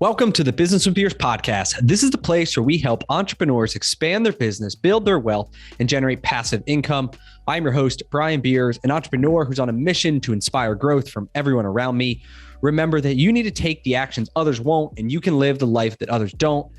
Welcome to the Business with Beers podcast. This is the place where we help entrepreneurs expand their business, build their wealth, and generate passive income. I'm your host, Brian Beers, an entrepreneur who's on a mission to inspire growth from everyone around me. Remember that you need to take the actions others won't, and you can live the life that others don't.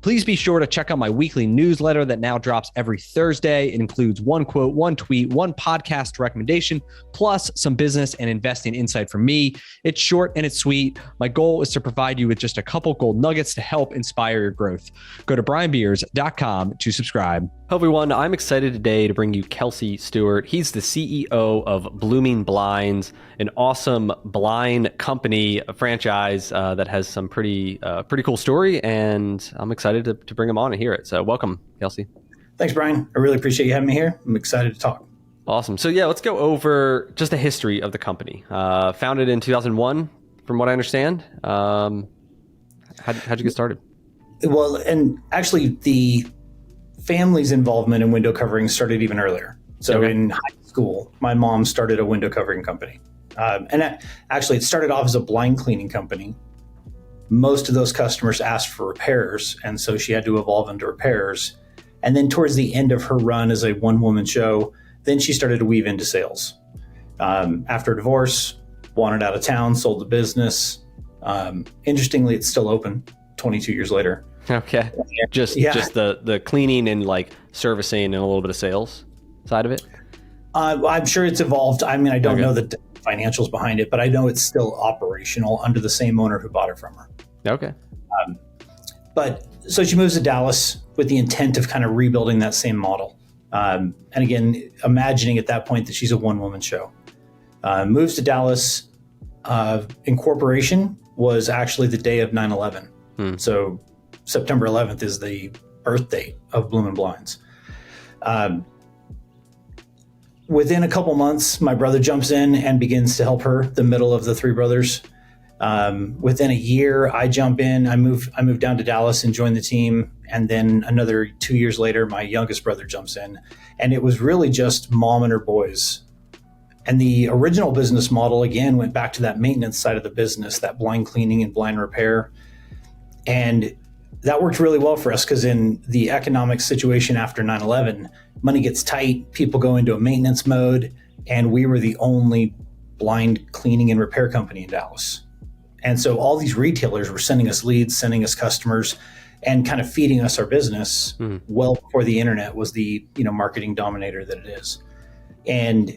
Please be sure to check out my weekly newsletter that now drops every Thursday. It includes one quote, one tweet, one podcast recommendation, plus some business and investing insight from me. It's short and it's sweet. My goal is to provide you with just a couple gold nuggets to help inspire your growth. Go to brianbeers.com to subscribe. Hello, everyone. I'm excited today to bring you Kelsey Stuart. He's the CEO of Bloomin Blinds, an awesome blind company, a franchise that has some pretty cool story, and I'm excited to bring him on and hear it. So welcome, Kelsey. Thanks, Brian. I really appreciate you having me here. I'm excited to talk. Awesome. So yeah, let's go over just the history of the company. Founded in 2001, from what I understand. How'd you get started? Well, and actually the family's involvement in window covering started even earlier. So in high school, my mom started a window covering company. Actually, it started off as a blind cleaning company. Most of those customers asked for repairs, and so she had to evolve into repairs. And then towards the end of her run as a one-woman show, then she started to weave into sales. After a divorce, wanted out of town, sold the business. Interestingly, it's still open 22 years later. Okay. Just the cleaning and like servicing and a little bit of sales side of it? I'm sure it's evolved. I mean, I don't know the financials behind it, but I know it's still operational under the same owner who bought it from her. Okay. But so she moves to Dallas with the intent of kind of rebuilding that same model. And again, imagining at that point that she's a one-woman show. Moves to Dallas. Incorporation was actually the day of 9/11. So September 11th is the birth date of Bloomin Blinds. Within a couple months, my brother jumps in and begins to help her, the middle of the three brothers. Within a year, I jump in. I move down to Dallas and join the team. And then another 2 years later, my youngest brother jumps in. And it was really just mom and her boys. And the original business model, again, went back to that maintenance side of the business, that blind cleaning and blind repair. And that worked really well for us because in the economic situation after 9/11, money gets tight, people go into a maintenance mode, and we were the only blind cleaning and repair company in Dallas. And so all these retailers were sending us leads, sending us customers, and kind of feeding us our business well before the internet was the marketing dominator that it is. And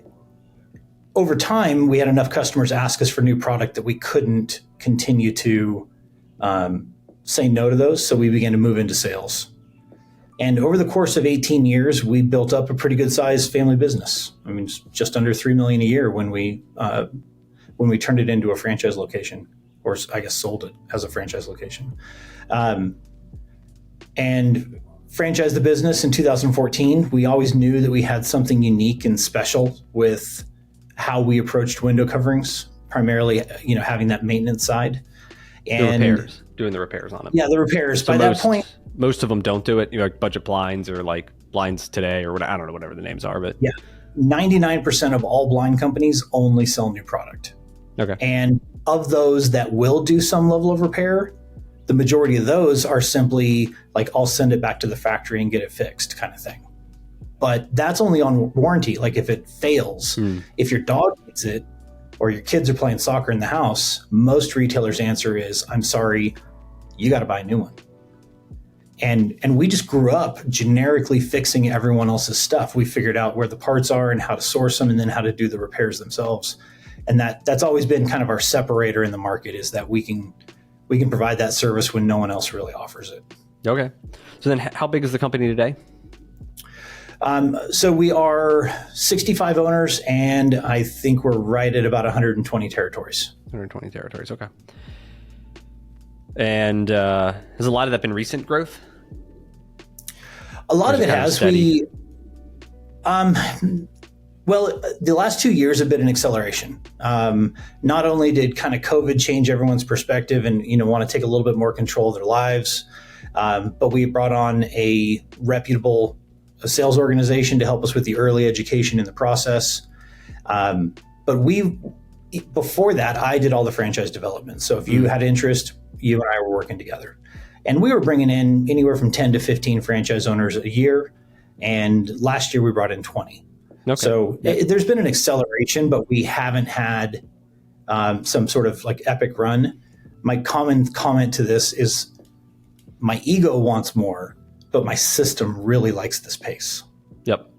over time, we had enough customers ask us for new product that we couldn't continue to say no to those. So we began to move into sales. And over the course of 18 years, we built up a pretty good sized family business. I mean, just under $3 million a year when we turned it into a franchise location, or I guess sold it as a franchise location. And franchised the business in 2014. We always knew that we had something unique and special with how we approached window coverings, primarily, having that maintenance side. And doing the repairs on them. Yeah, the repairs. So by that point, most of them don't do it. Like budget blinds or like blinds today or I don't know, whatever the names are. But yeah, 99% of all blind companies only sell new product. Okay. And of those that will do some level of repair, the majority of those are simply like, I'll send it back to the factory and get it fixed kind of thing. But that's only on warranty. Like if it fails, if your dog eats it, or your kids are playing soccer in the house, most retailers' answer is, I'm sorry, you got to buy a new one. And we just grew up generically fixing everyone else's stuff. We figured out where the parts are and how to source them and then how to do the repairs themselves. And that's always been kind of our separator in the market, is that we can provide that service when no one else really offers it. Okay. So then how big is the company today? So we are 65 owners, and I think we're right at about 120 territories. 120 territories, okay. And has a lot of that been recent growth? A lot of it has. Well, the last 2 years have been an acceleration. Not only did kind of COVID change everyone's perspective and want to take a little bit more control of their lives, but we brought on a reputable sales organization to help us with the early education in the process. But we've before that, I did all the franchise development. So if you had interest, you and I were working together. And we were bringing in anywhere from 10 to 15 franchise owners a year. And last year we brought in 20. Okay. So there's been an acceleration, but we haven't had some sort of like epic run. My common comment to this is my ego wants more, but my system really likes this pace. Yep.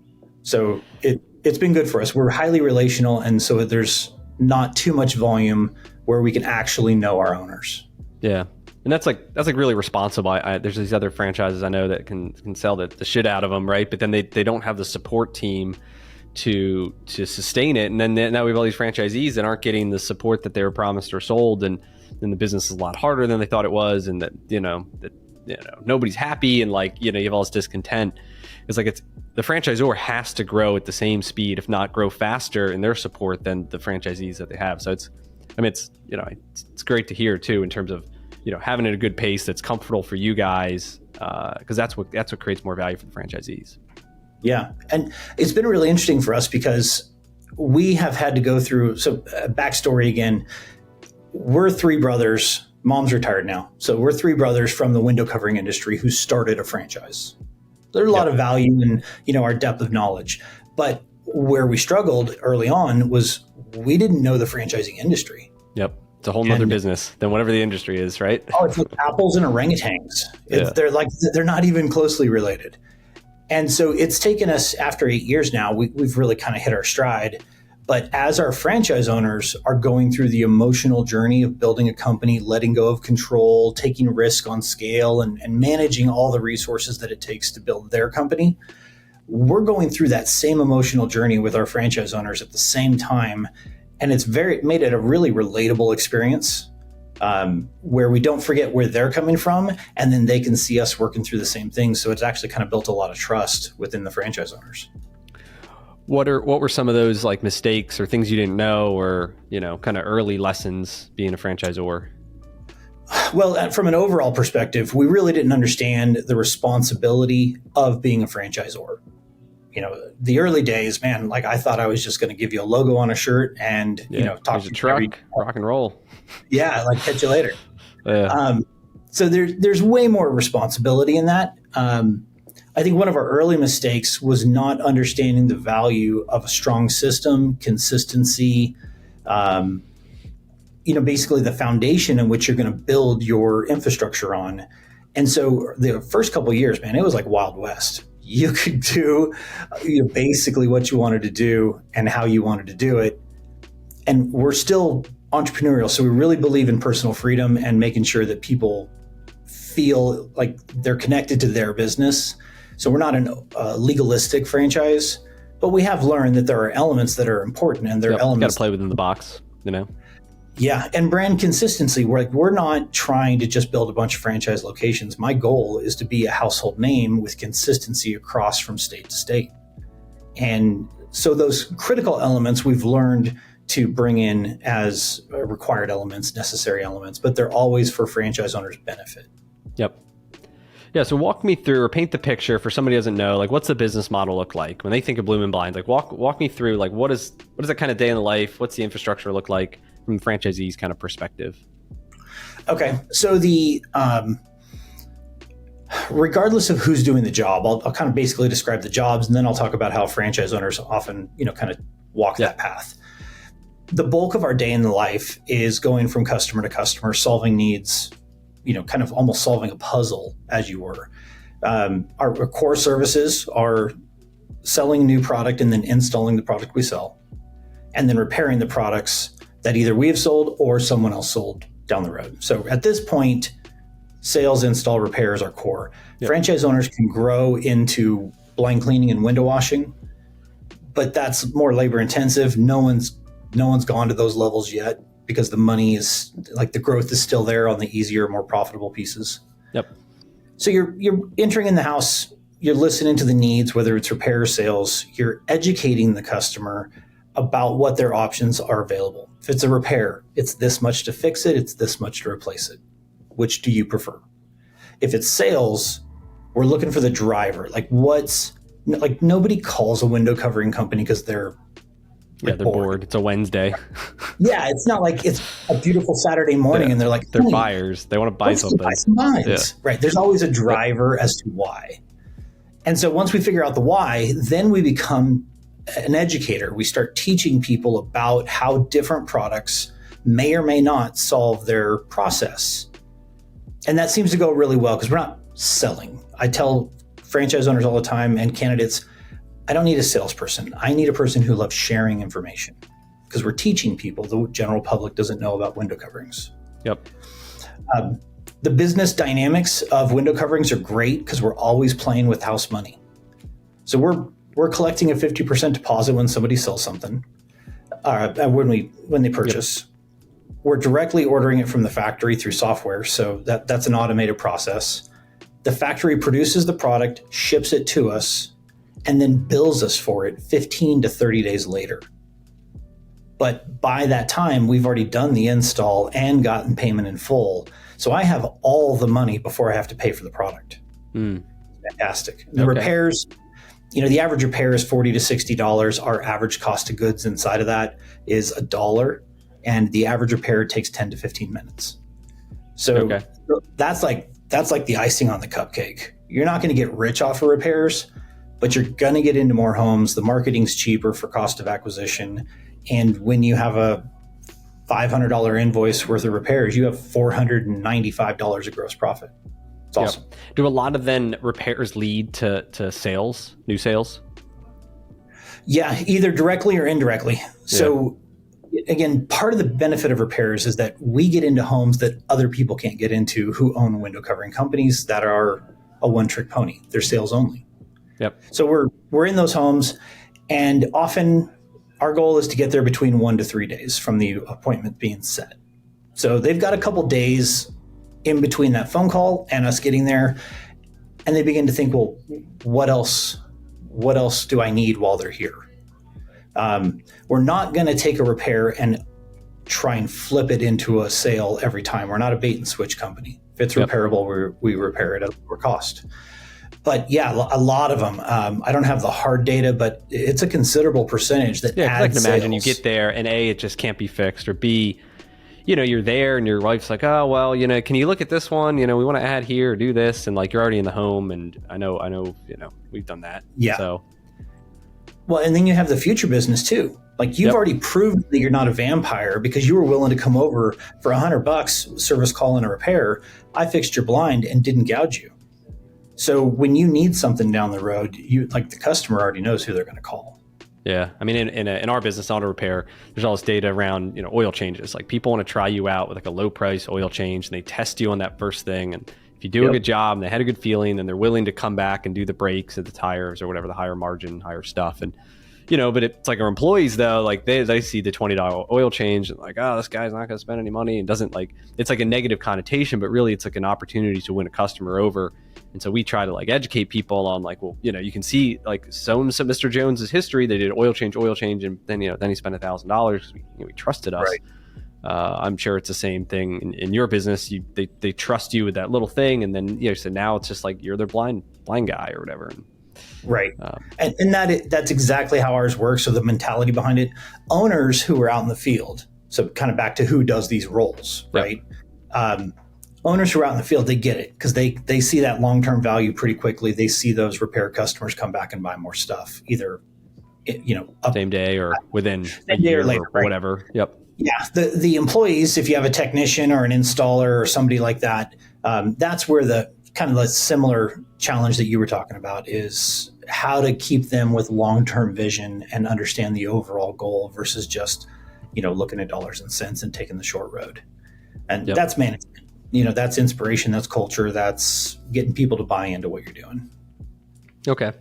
So it's been good for us. We're highly relational. And so there's not too much volume where we can actually know our owners. Yeah. And that's like really responsible. There's these other franchises I know that can sell the shit out of them, right? But then they don't have the support team to sustain it. And then now we have all these franchisees that aren't getting the support that they were promised or sold. And then the business is a lot harder than they thought it was. And that nobody's happy. And like, you have all this discontent. It's like the franchisor has to grow at the same speed, if not grow faster in their support than the franchisees that they have. So it's great to hear too, in terms of, having it at a good pace that's comfortable for you guys. Cause that's what creates more value for the franchisees. Yeah. And it's been really interesting for us because we have had to go through, backstory again, we're three brothers, mom's retired now. So we're three brothers from the window covering industry who started a franchise. There's a lot of value in, our depth of knowledge, but where we struggled early on was we didn't know the franchising industry. Yep. It's a whole nother business than whatever the industry is, right? Oh, it's like apples and orangutans. They're not even closely related. And so it's taken us, after 8 years now, we've really kind of hit our stride. But as our franchise owners are going through the emotional journey of building a company, letting go of control, taking risk on scale, and managing all the resources that it takes to build their company, we're going through that same emotional journey with our franchise owners at the same time. And it's made it a really relatable experience. Where we don't forget where they're coming from, and then they can see us working through the same things. So it's actually kind of built a lot of trust within the franchise owners. What were some of those like mistakes or things you didn't know, or, kind of early lessons being a franchisor? Well, from an overall perspective, we really didn't understand the responsibility of being a franchisor. The early days, man, like I thought I was just going to give you a logo on a shirt and, talk to you. Truck, rock and roll. Yeah, like catch you later. So there's way more responsibility in that. I think one of our early mistakes was not understanding the value of a strong system, consistency, basically the foundation in which you're going to build your infrastructure on. And so the first couple of years, man, it was like Wild West. You could do basically what you wanted to do and how you wanted to do it. And we're still entrepreneurial. So we really believe in personal freedom and making sure that people feel like they're connected to their business. So we're not a legalistic franchise, but we have learned that there are elements that are important, and there are elements. Got to play within the box, Yeah, and brand consistency. We're not trying to just build a bunch of franchise locations. My goal is to be a household name with consistency across from state to state. And so those critical elements we've learned to bring in as required elements, necessary elements, but they're always for franchise owners' benefit. Yep. Yeah. So walk me through, or paint the picture for somebody who doesn't know, like, what's the business model look like when they think of Bloomin Blinds? Like walk me through, like, what is that kind of day in the life? What's the infrastructure look like from the franchisee's kind of perspective? Okay. So regardless of who's doing the job, I'll kind of basically describe the jobs, and then I'll talk about how franchise owners often, kind of walk that path. The bulk of our day in the life is going from customer to customer, solving needs, kind of almost solving a puzzle, as you were. Our core services are selling new product and then installing the product we sell, and then repairing the products that either we have sold or someone else sold down the road. So at this point, sales, install, repairs are core. Yep. Franchise owners can grow into blind cleaning and window washing, but that's more labor intensive. No one's gone to those levels yet because the money is like the growth is still there on the easier, more profitable pieces. Yep. So you're entering in the house, you're listening to the needs, whether it's repair or sales, you're educating the customer about what their options are available. If it's a repair, it's this much to fix it, it's this much to replace it. Which do you prefer? If it's sales, we're looking for the driver. Like nobody calls a window covering company because they're Yeah, they're bored. It's a Wednesday. Yeah, it's not like it's a beautiful Saturday morning and they're like, they're buyers. They want to buy something. Buy some blinds. Right. There's always a driver as to why. And so once we figure out the why, then we become an educator. We start teaching people about how different products may or may not solve their process. And that seems to go really well because we're not selling. I tell franchise owners all the time and candidates, I don't need a salesperson. I need a person who loves sharing information because we're teaching people the general public doesn't know about window coverings. Yep. The business dynamics of window coverings are great because we're always playing with house money. So we're collecting a 50% deposit when somebody sells something, when they purchase. Yep. We're directly ordering it from the factory through software, so that's an automated process. The factory produces the product, ships it to us, and then bills us for it 15 to 30 days later. But by that time, we've already done the install and gotten payment in full. So I have all the money before I have to pay for the product. Fantastic. The repairs, the average repair is $40 to $60. Our average cost of goods inside of that is $1. And the average repair takes 10 to 15 minutes. So that's like the icing on the cupcake. You're not going to get rich off of repairs, but you're going to get into more homes. The marketing's cheaper for cost of acquisition. And when you have a $500 invoice worth of repairs, you have $495 of gross profit. It's awesome. Yep. Do a lot of then repairs lead to sales, new sales? Yeah, either directly or indirectly. So again, part of the benefit of repairs is that we get into homes that other people can't get into who own window covering companies that are a one-trick pony. They're sales only. Yep. So we're in those homes, and often our goal is to get there between 1 to 3 days from the appointment being set. So they've got a couple days in between that phone call and us getting there, and they begin to think, well, what else do I need while they're here? We're not going to take a repair and try and flip it into a sale every time. We're not a bait and switch company. If it's repairable, we repair it at a lower cost. But yeah, a lot of them. I don't have the hard data, but it's a considerable percentage that adds I can imagine sales. you get there and A, it just can't be fixed, or B, you're there and your wife's like, oh, well, can you look at this one? We want to add here or do this. And like, you're already in the home, and I know, we've done that. Yeah. So. Well, and then you have the future business too. Like you've already proved that you're not a vampire because you were willing to come over for $100, service call and a repair. I fixed your blind and didn't gouge you. So when you need something down the road, the customer already knows who they're going to call. Yeah. I mean, in our business, auto repair, there's all this data around, oil changes. Like people want to try you out with like a low price oil change, and they test you on that first thing. And if you do a good job and they had a good feeling, then they're willing to come back and do the brakes and the tires or whatever, the higher margin, higher stuff. And, but it's like our employees though, like they see the $20 oil change and like, oh, this guy's not going to spend any money, and doesn't it's like a negative connotation, but really it's like an opportunity to win a customer over. And so we try to educate people on well, you can see some Mr. Jones's history. They did oil change, and then he spent $1,000 because we trusted us. Right. I'm sure it's the same thing in your business. They trust you with that little thing, and then so now it's just like you're their blind guy or whatever. Right, and that's exactly how ours works. So the mentality behind it, owners who are out in the field. So kind of back to who does these roles, right? Owners who are out in the field, they get it because they see that long-term value pretty quickly. They see those repair customers come back and buy more stuff, either same day or within a day year or later, or whatever. Yep. Yeah, the employees, if you have a technician or an installer or somebody like that, that's where the kind of the similar challenge that you were talking about is how to keep them with long-term vision and understand the overall goal versus just, looking at dollars and cents and taking the short road. And that's management. That's inspiration, that's culture, that's getting people to buy into what you're doing. Okay.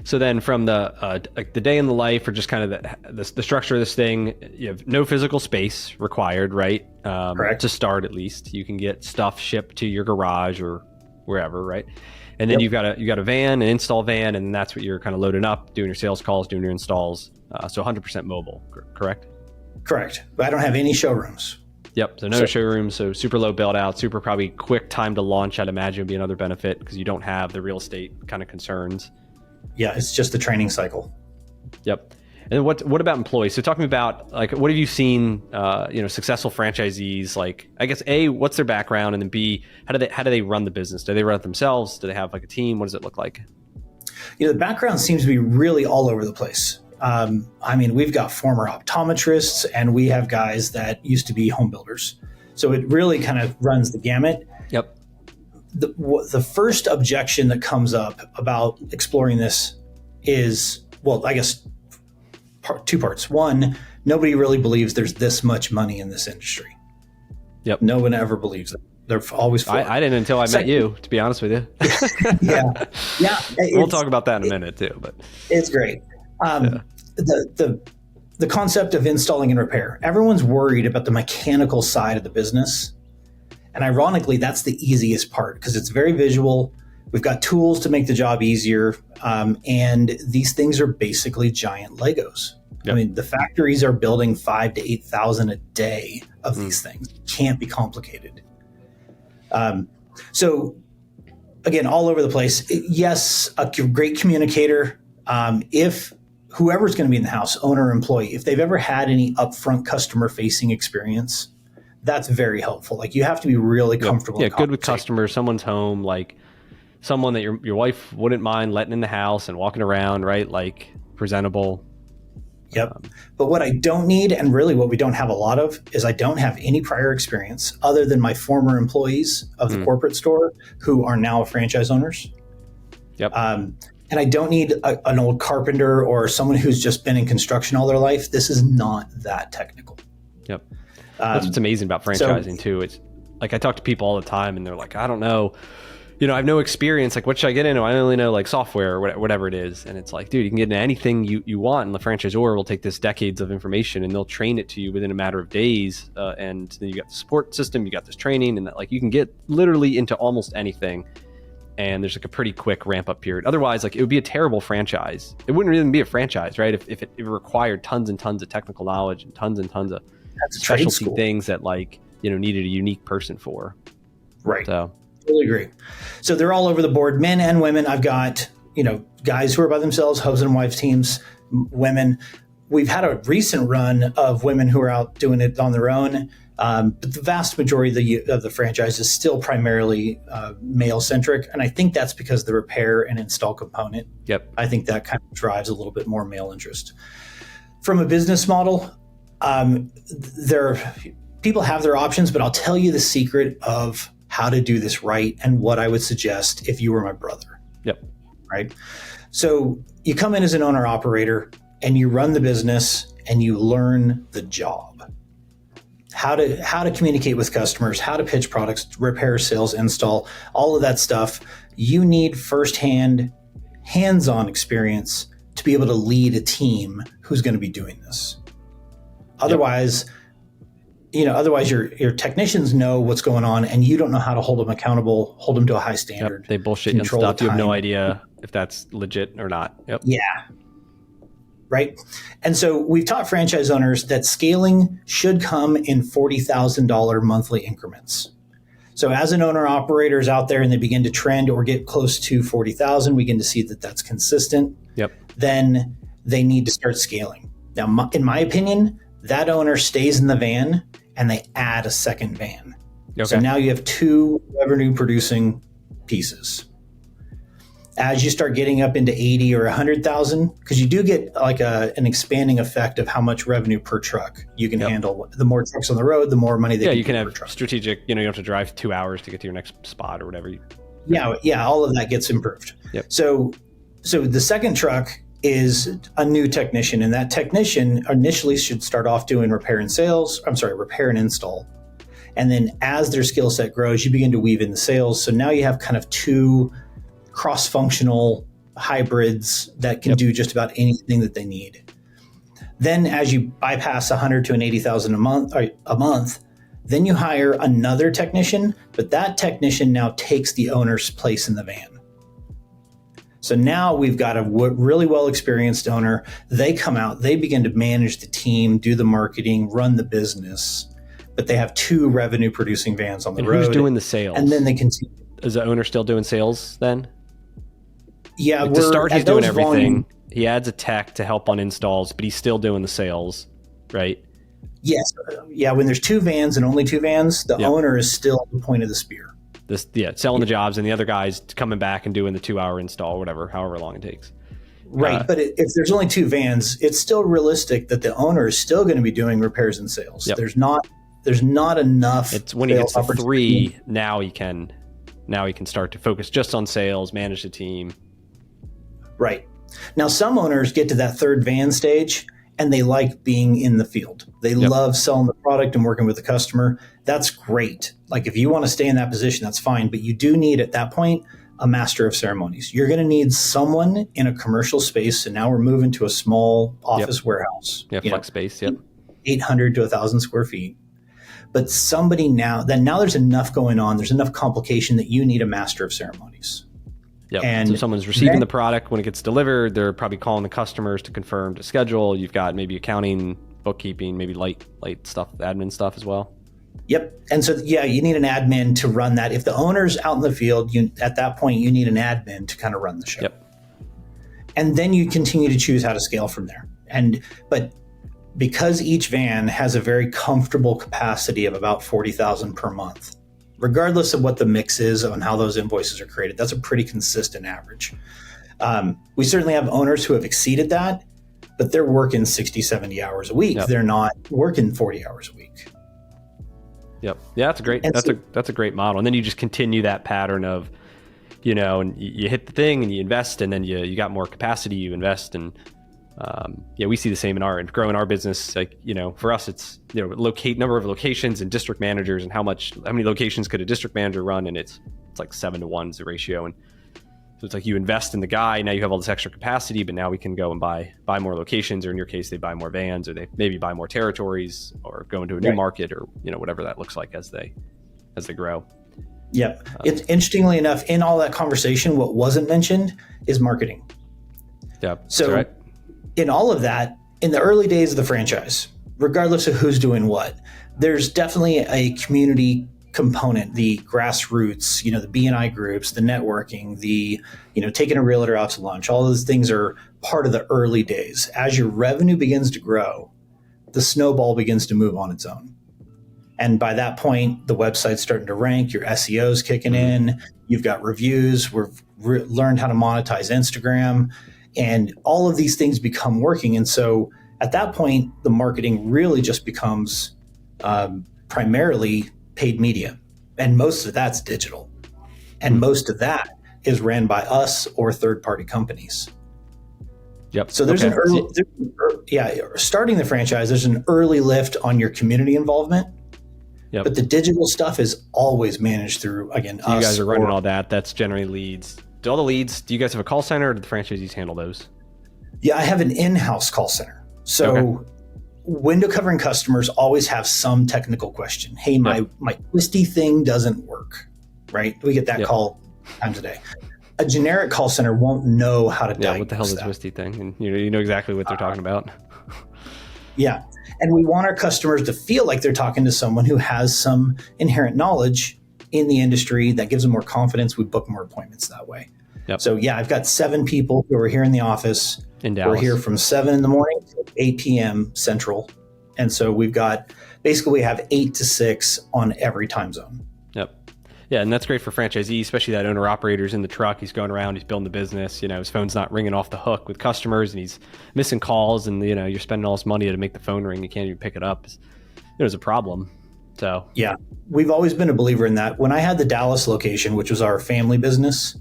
So then from the day in the life, or just kind of the structure of this thing, you have no physical space required, right? Correct. To start, at least you can get stuff shipped to your garage or wherever, right? And then you've got a van, an install van, and that's what you're kind of loading up, doing your sales calls, doing your installs. So 100% mobile, correct? Correct. But I don't have any showrooms. Yep. So no showrooms. So super low build out, super probably quick time to launch. I'd imagine would be another benefit because you don't have the real estate kind of concerns. Yeah, it's just the training cycle. Yep. And what about employees? So talking about like, what have you seen, successful franchisees, like, I guess A, what's their background? And then B, how do they run the business? Do they run it themselves? Do they have like a team? What does it look like? The background seems to be really all over the place. We've got former optometrists and we have guys that used to be home builders. So it really kind of runs the gamut. Yep. The first objection that comes up about exploring this is, well, I guess two parts. One, nobody really believes there's this much money in this industry. Yep. No one ever believes that. They're always flawed. I didn't until I met you, to be honest with you. Yeah. We'll talk about that in a minute too, but it's great. The concept of installing and repair. Everyone's worried about the mechanical side of the business. And ironically, that's the easiest part because it's very visual. We've got tools to make the job easier. And these things are basically giant Legos. Yep. I mean, the factories are building 5,000 to 8,000 a day of these things. It can't be complicated. So again, all over the place. Yes, a great communicator. If whoever's going to be in the house, owner or employee, if they've ever had any upfront customer facing experience, that's very helpful. Like you have to be really comfortable. Yeah, good with customers, someone's home, like someone that your wife wouldn't mind letting in the house and walking around, right? Like presentable. Yep. But what I don't need, and really what we don't have a lot of, is I don't have any prior experience other than my former employees of the corporate store who are now franchise owners. Yep. And I don't need an old carpenter or someone who's just been in construction all their life. This is not that technical. Yep. That's what's amazing about franchising too. It's like I talk to people all the time and they're like, I don't know. I have no experience. Like, what should I get into? I only know like software or whatever it is. And it's like, dude, you can get into anything you want. And the franchisor will take this decades of information and they'll train it to you within a matter of days. And then you got the support system, you got this training, and that, like, you can get literally into almost anything. And there's like a pretty quick ramp up period. Otherwise, like, it would be a terrible franchise. It wouldn't even be a franchise, right? If it required tons and tons of technical knowledge and tons of specialty things that needed a unique person for. Right. So. Totally agree. So they're all over the board, men and women. I've got, guys who are by themselves, husband and wife teams, women. We've had a recent run of women who are out doing it on their own. But the vast majority of the franchise is still primarily male centric. And I think that's because the repair and install component. Yep. I think that kind of drives a little bit more male interest. From a business model, people have their options, but I'll tell you the secret of how to do this right and what I would suggest if you were my brother. Yep. Right. So you come in as an owner operator and you run the business and you learn the job. How to communicate with customers, how to pitch products, repair, sales, install, all of that stuff. You need firsthand, hands-on experience to be able to lead a team who's going to be doing this. Otherwise, your technicians know what's going on and you don't know how to hold them accountable, hold them to a high standard. Yep. They bullshit and stuff. You have no idea if that's legit or not. Yep. Yeah. Right. And so we've taught franchise owners that scaling should come in $40,000 monthly increments. So as an owner operator is out there and they begin to trend or get close to 40,000, we begin to see that that's consistent. Yep. Then they need to start scaling. Now, in my opinion, that owner stays in the van and they add a second van. Okay. So now you have two revenue producing pieces. As you start getting up into 80 or 100,000, because you do get like an expanding effect of how much revenue per truck you can handle. The more trucks on the road, the more money they you can have strategic, you don't have to drive 2 hours to get to your next spot or whatever. Yeah, all of that gets improved. Yep. So the second truck is a new technician, and that technician initially should start off doing repair and install. And then as their skill set grows, you begin to weave in the sales. So now you have kind of two cross-functional hybrids that can do just about anything that they need. Then as you bypass 100 to an 80,000 a month, then you hire another technician, but that technician now takes the owner's place in the van. So now we've got a really well-experienced owner. They come out, they begin to manage the team, do the marketing, run the business, but they have two revenue-producing vans on the road. Who's doing the sales? And then they continue. Is the owner still doing sales then? Yeah, to start, he's doing everything. he adds a tech to help on installs, but he's still doing the sales, right? Yes. Yeah. When there's 2 vans and only 2 vans, the owner is still the point of the spear. Selling the jobs, and the other guy's coming back and doing the 2-hour install, whatever, however long it takes. Right. But if there's only 2 vans, it's still realistic that the owner is still going to be doing repairs and sales. Yep. There's not enough. It's when he gets to 3, now he can start to focus just on sales, manage the team. Right. Now, some owners get to that 3rd van stage and they like being in the field. They love selling the product and working with the customer. That's great. Like, if you want to stay in that position, that's fine. But you do need, at that point, a master of ceremonies. You're going to need someone in a commercial space. And now we're moving to a small office warehouse. Yeah, flex space. 800 to 1,000 square feet. But somebody now there's enough going on. There's enough complication that you need a master of ceremonies. Yep. And so someone's receiving the product when it gets delivered. They're probably calling the customers to confirm to schedule. You've got maybe accounting, bookkeeping, maybe light stuff, admin stuff as well. Yep. And so, you need an admin to run that. If the owner's out in the field, at that point, you need an admin to kind of run the show. Yep. And then you continue to choose how to scale from there. But because each van has a very comfortable capacity of about 40,000 per month, regardless of what the mix is and how those invoices are created, that's a pretty consistent average. We certainly have owners who have exceeded that, but they're working 60, 70 hours a week. Yep. They're not working 40 hours a week. Yep. Yeah, that's a great model. And then you just continue that pattern of, and you hit the thing and you invest, and then you got more capacity, you invest. And we see the same in growing our business. Like, for us, it's, number of locations and district managers, and how many locations could a district manager run? And it's like 7-to-1 is the ratio. And so it's like you invest in the guy, now you have all this extra capacity, but now we can go and buy more locations, or in your case, they buy more vans, or they maybe buy more territories, or go into a new market, or, whatever that looks like as they grow. Yep. It's interestingly enough, in all that conversation, what wasn't mentioned is marketing. Yeah. So right. In all of that, in the early days of the franchise, regardless of who's doing what, there's definitely a community component, the grassroots, the B&I groups, the networking, the, taking a realtor out to lunch. All those things are part of the early days. As your revenue begins to grow, the snowball begins to move on its own. And by that point, the website's starting to rank, your SEO's kicking in, you've got reviews, we've learned how to monetize Instagram, and all of these things become working. And so at that point, the marketing really just becomes primarily paid media. And most of that's digital. And most of that is ran by us or third-party companies. Yep. So there's starting the franchise, there's an early lift on your community involvement. Yep. But the digital stuff is always managed through, again, so us. You guys are running all that. That's generally leads. Do all the leads, do you guys have a call center, or do the franchisees handle those? Yeah, I have an in-house call center. So window covering customers always have some technical question. Hey, my twisty thing doesn't work, right? We get that call times a day. A generic call center won't know how to diagnose what the hell is a twisty thing? And you know exactly what they're talking about. Yeah. And we want our customers to feel like they're talking to someone who has some inherent knowledge in the industry that gives them more confidence. We book more appointments that way. Yep. So I've got 7 people who are here in the office. In Dallas. We're here from 7 in the morning to 8 p.m. Central. And so we have 8 to 6 on every time zone. Yep. Yeah, and that's great for franchisees, especially that owner operator's in the truck. He's going around, he's building the business. His phone's not ringing off the hook with customers, and he's missing calls, and you're spending all this money to make the phone ring. You can't even pick it up. There's a problem. So yeah, we've always been a believer in that. When I had the Dallas location, which was our family business,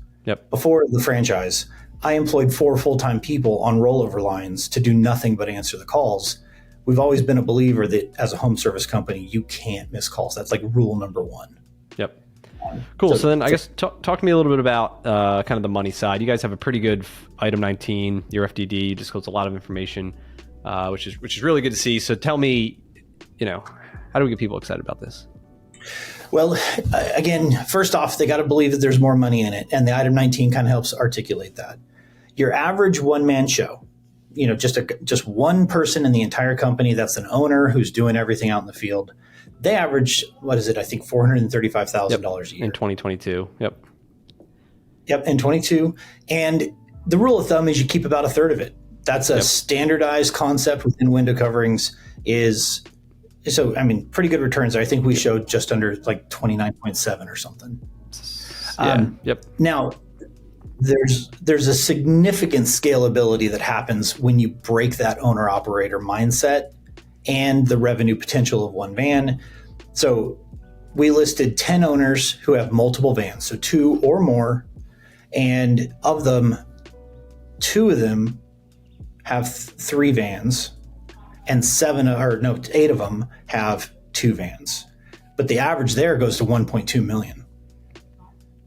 before the franchise, I employed 4 full-time people on rollover lines to do nothing but answer the calls. We've always been a believer that as a home service company, you can't miss calls. That's like rule number 1. Yep. Cool. So then I guess talk to me a little bit about kind of the money side. You guys have a pretty good item 19, your FDD, disclose a lot of information, which is really good to see. So tell me, how do we get people excited about this? Well, again, first off, they got to believe that there's more money in it. And the item 19 kind of helps articulate that. Your average one-man show, just one person in the entire company, that's an owner who's doing everything out in the field. They average, I think $435,000 a year. In 2022. Yep, in 22. And the rule of thumb is you keep about a third of it. That's a standardized concept within window coverings pretty good returns. I think we showed just under like 29.7 or something. Now, there's a significant scalability that happens when you break that owner-operator mindset and the revenue potential of one van. So we listed 10 owners who have multiple vans, so 2 or more, and of them, 2 of them have 3 vans, and 8 of them have 2 vans. But the average there goes to 1.2 million.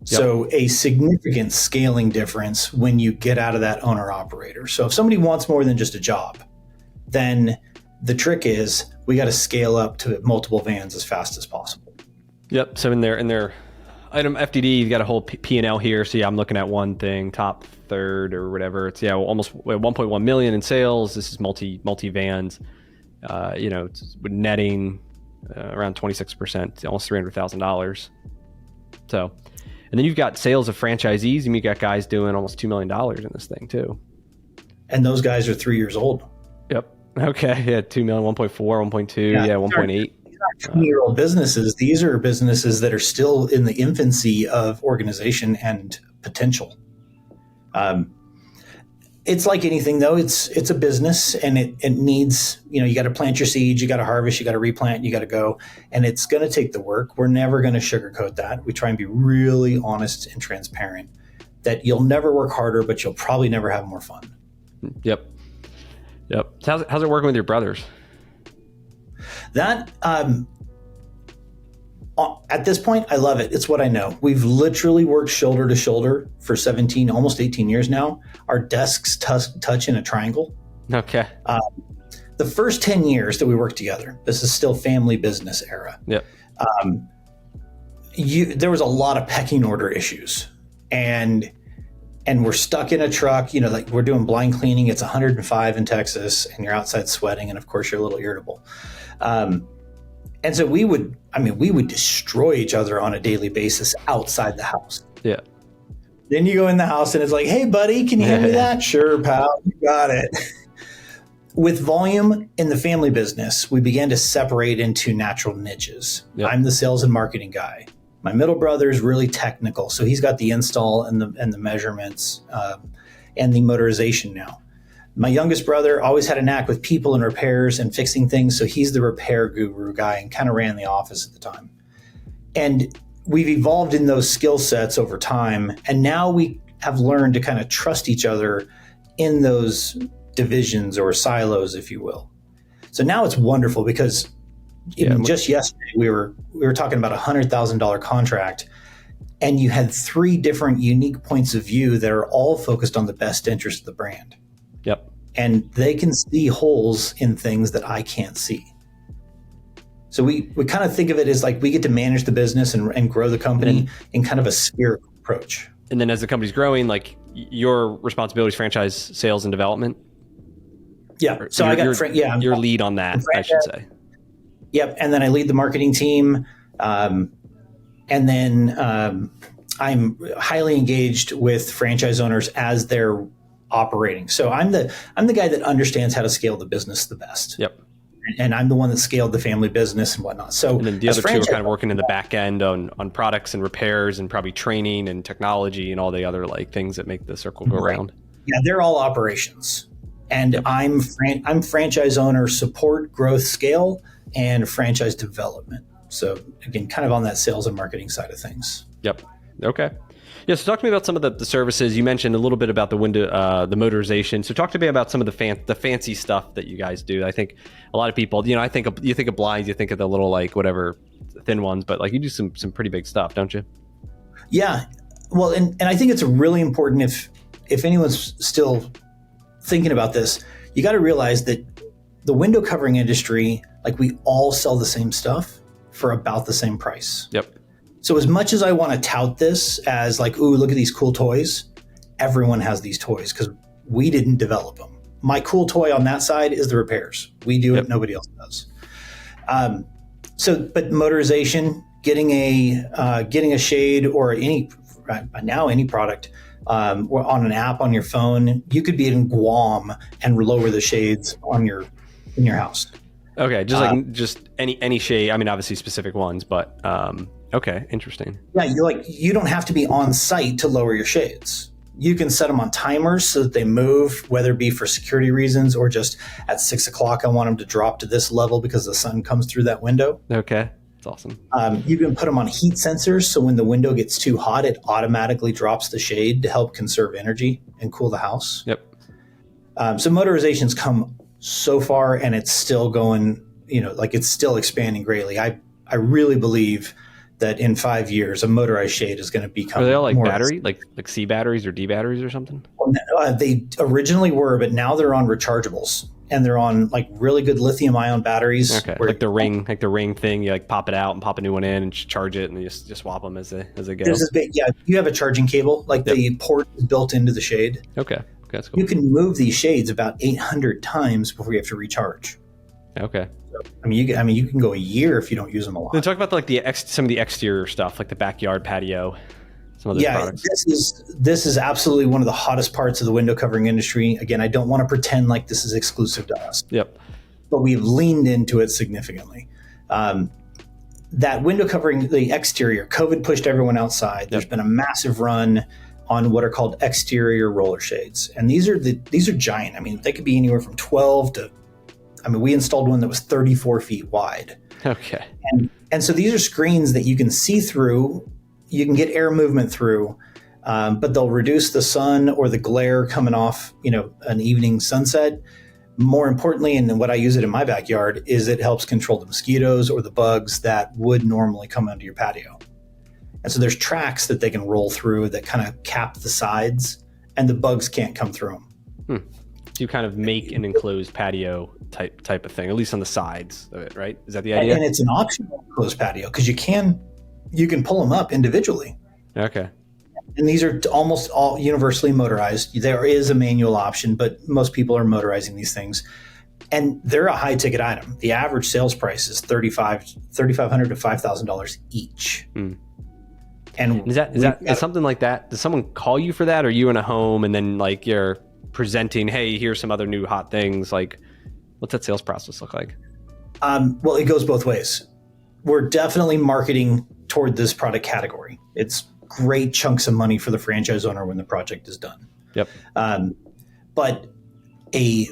So a significant scaling difference when you get out of that owner-operator. So if somebody wants more than just a job, then the trick is we got to scale up to multiple vans as fast as possible. Yep. So in their item FDD, you've got a whole P&L here. So I'm looking at one thing, top third or whatever. It's almost 1.1 million in sales. This is multi vans. It's netting around 26%, almost $300,000. So, and then you've got sales of franchisees, and you got guys doing almost $2 million in this thing too. And those guys are 3 years old. Yep. Okay. Yeah. 2 million, 1.4, 1.2. Yeah. 1.8. These aren't 20-year-old businesses. These are businesses that are still in the infancy of organization and potential. It's like anything though. It's a business, and it needs, you got to plant your seeds, you got to harvest, you got to replant, you got to go, and it's going to take the work. We're never going to sugarcoat that. We try and be really honest and transparent that you'll never work harder, but you'll probably never have more fun. Yep. So how's it working with your brothers? That, at this point, I love it. It's what I know. We've literally worked shoulder to shoulder for 17, almost 18 years now. Our desks touch in a triangle. Okay. The first 10 years that we worked together, this is still family business era. Yep. There was a lot of pecking order issues, and we're stuck in a truck, like we're doing blind cleaning. It's 105 in Texas, and you're outside sweating. And of course you're a little irritable. And so we would destroy each other on a daily basis outside the house. Yeah. Then you go in the house and it's like, hey, buddy, can you hand me that? Sure, pal, you got it. With volume in the family business, we began to separate into natural niches. Yep. I'm the sales and marketing guy. My middle brother is really technical, so he's got the install and the measurements and the motorization now. My youngest brother always had a knack with people and repairs and fixing things, so he's the repair guru guy and kind of ran the office at the time. And we've evolved in those skill sets over time, and now we have learned to kind of trust each other in those divisions or silos, if you will. So now it's wonderful because just yesterday we were talking about $100,000 contract, and you had 3 different unique points of view that are all focused on the best interest of the brand. Yep. And they can see holes in things that I can't see. So we kind of think of it as like we get to manage the business and grow the company in kind of a spherical approach. And then as the company's growing, like your responsibility is franchise sales and development. Yeah. So your lead on that, I should say. Yep. And then I lead the marketing team. And then I'm highly engaged with franchise owners as they're operating. So I'm the guy that understands how to scale the business the best. Yep. And I'm the one that scaled the family business and whatnot. So and then the other 2 are kind of working in the back end on products and repairs and probably training and technology and all the other like things that make the circle go around. Yeah, they're all operations. And I'm franchise owner support, growth, scale, and franchise development. So again, kind of on that sales and marketing side of things. Yep. Okay. Yeah, so talk to me about some of the services. You mentioned a little bit about the window, the motorization. So talk to me about some of the fancy stuff that you guys do. I think a lot of people, you think of blinds, you think of the little like whatever thin ones, but like you do some pretty big stuff, don't you? Yeah. Well, and I think it's really important if anyone's still thinking about this, you got to realize that the window covering industry, like we all sell the same stuff for about the same price. Yep. So as much as I want to tout this as like, ooh, look at these cool toys, everyone has these toys because we didn't develop them. My cool toy on that side is the repairs. We do it, nobody else does. But motorization, getting a shade or any right now, any product, or on an app on your phone. You could be in Guam and lower the shades in your house. Okay, just any shade. I mean, obviously specific ones, but okay, interesting. Yeah, you don't have to be on site to lower your shades. You can set them on timers so that they move, whether it be for security reasons or just at 6 o'clock, I want them to drop to this level because the sun comes through that window. Okay, that's awesome. You can put them on heat sensors, so when the window gets too hot, it automatically drops the shade to help conserve energy and cool the house. Yep. So motorization's come so far, and it's still going, it's still expanding greatly. I really believe that in 5 years, a motorized shade is going to become. Are they all like more battery, like C batteries or D batteries or something? They originally were, but now they're on rechargeables, and they're on like really good lithium ion batteries. Okay, like the ring thing. You like pop it out and pop a new one in and charge it, and you just swap them as they go. You have a charging cable, like the port is built into the shade. Okay, that's cool. You can move these shades about 800 times before you have to recharge. Okay. You can go a year if you don't use them a lot. Then talk about like some of the exterior stuff, like the backyard patio. Some of those products. This is absolutely one of the hottest parts of the window covering industry. Again, I don't want to pretend like this is exclusive to us. Yep. But we've leaned into it significantly. That window covering, the exterior, COVID pushed everyone outside. There's been a massive run on what are called exterior roller shades, and these are giant. I mean, they could be anywhere from 12 to. We installed one that was 34 feet wide. Okay. And so these are screens that you can see through, you can get air movement through, but they'll reduce the sun or the glare coming off, an evening sunset. More importantly, and what I use it in my backyard, is it helps control the mosquitoes or the bugs that would normally come onto your patio. And so there's tracks that they can roll through that kind of cap the sides, and the bugs can't come through them. You kind of make an enclosed patio type of thing, at least on the sides of it, right? Is that the idea? And it's an optional enclosed patio because you can pull them up individually. Okay. And these are almost all universally motorized. There is a manual option, but most people are motorizing these things. And they're a high ticket item. The average sales price is $3,500 to $5,000 each. And is something like that? Does someone call you for that? Or are you in a home and then like you're presenting, hey, here's some other new hot things? Like, what's that sales process look like? Well, it goes both ways. We're definitely marketing toward this product category. It's great chunks of money for the franchise owner when the project is done. Yep. But a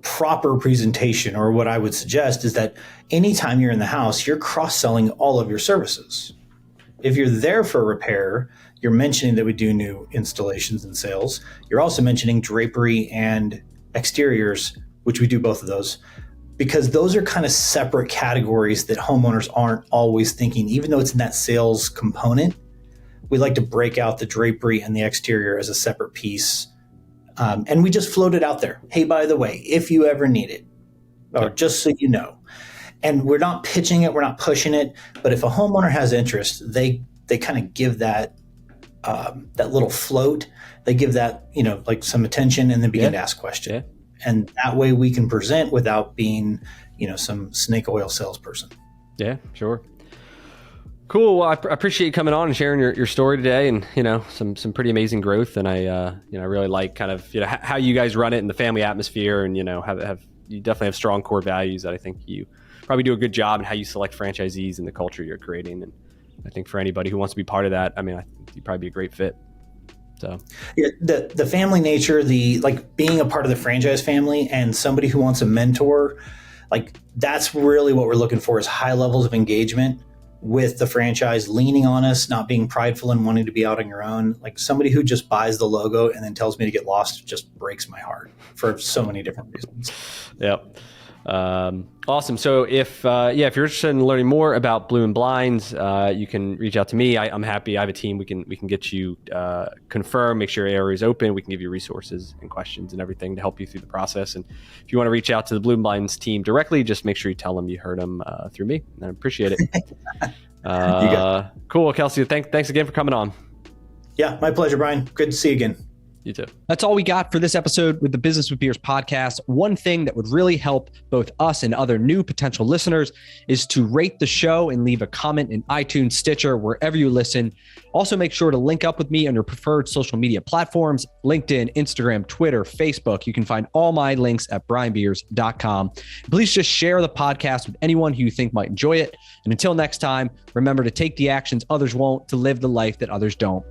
proper presentation, or what I would suggest, is that anytime you're in the house, you're cross-selling all of your services. If you're there for repair, you're mentioning that we do new installations and sales. You're also mentioning drapery and exteriors, which we do both of those, because those are kind of separate categories that homeowners aren't always thinking, even though it's in that sales component. We like to break out the drapery and the exterior as a separate piece. And we just float it out there. Hey, by the way, if you ever need it, or just so you know. And we're not pitching it, we're not pushing it, but if a homeowner has interest, they kind of give that little float, they give that, like some attention, and then begin to ask questions. Yeah. And that way we can present without being, some snake oil salesperson. Yeah, sure. Cool. Well, I appreciate you coming on and sharing your story today, and some pretty amazing growth. And I really like kind of how you guys run it in the family atmosphere, and have you definitely have strong core values that I think you probably do a good job in how you select franchisees and the culture you're creating. And I think for anybody who wants to be part of that, I think you'd probably be a great fit. So yeah, the family nature, being a part of the franchise family, and somebody who wants a mentor, that's really what we're looking for, is high levels of engagement with the franchise, leaning on us, not being prideful and wanting to be out on your own. Like somebody who just buys the logo and then tells me to get lost just breaks my heart for so many different reasons. Yep. Awesome. So if you're interested in learning more about Bloomin Blinds, you can reach out to me. I'm happy. I have a team. We can get you confirmed, make sure your area is open. We can give you resources and questions and everything to help you through the process. And if you want to reach out to the Bloomin Blinds team directly, just make sure you tell them you heard them through me. I appreciate it. Cool. Kelsey, thanks again for coming on. Yeah, my pleasure, Brian. Good to see you again. You too. That's all we got for this episode with the Business with Beers podcast. One thing that would really help both us and other new potential listeners is to rate the show and leave a comment in iTunes, Stitcher, wherever you listen. Also, make sure to link up with me on your preferred social media platforms, LinkedIn, Instagram, Twitter, Facebook. You can find all my links at brianbeers.com. Please just share the podcast with anyone who you think might enjoy it. And until next time, remember to take the actions others won't, to live the life that others don't.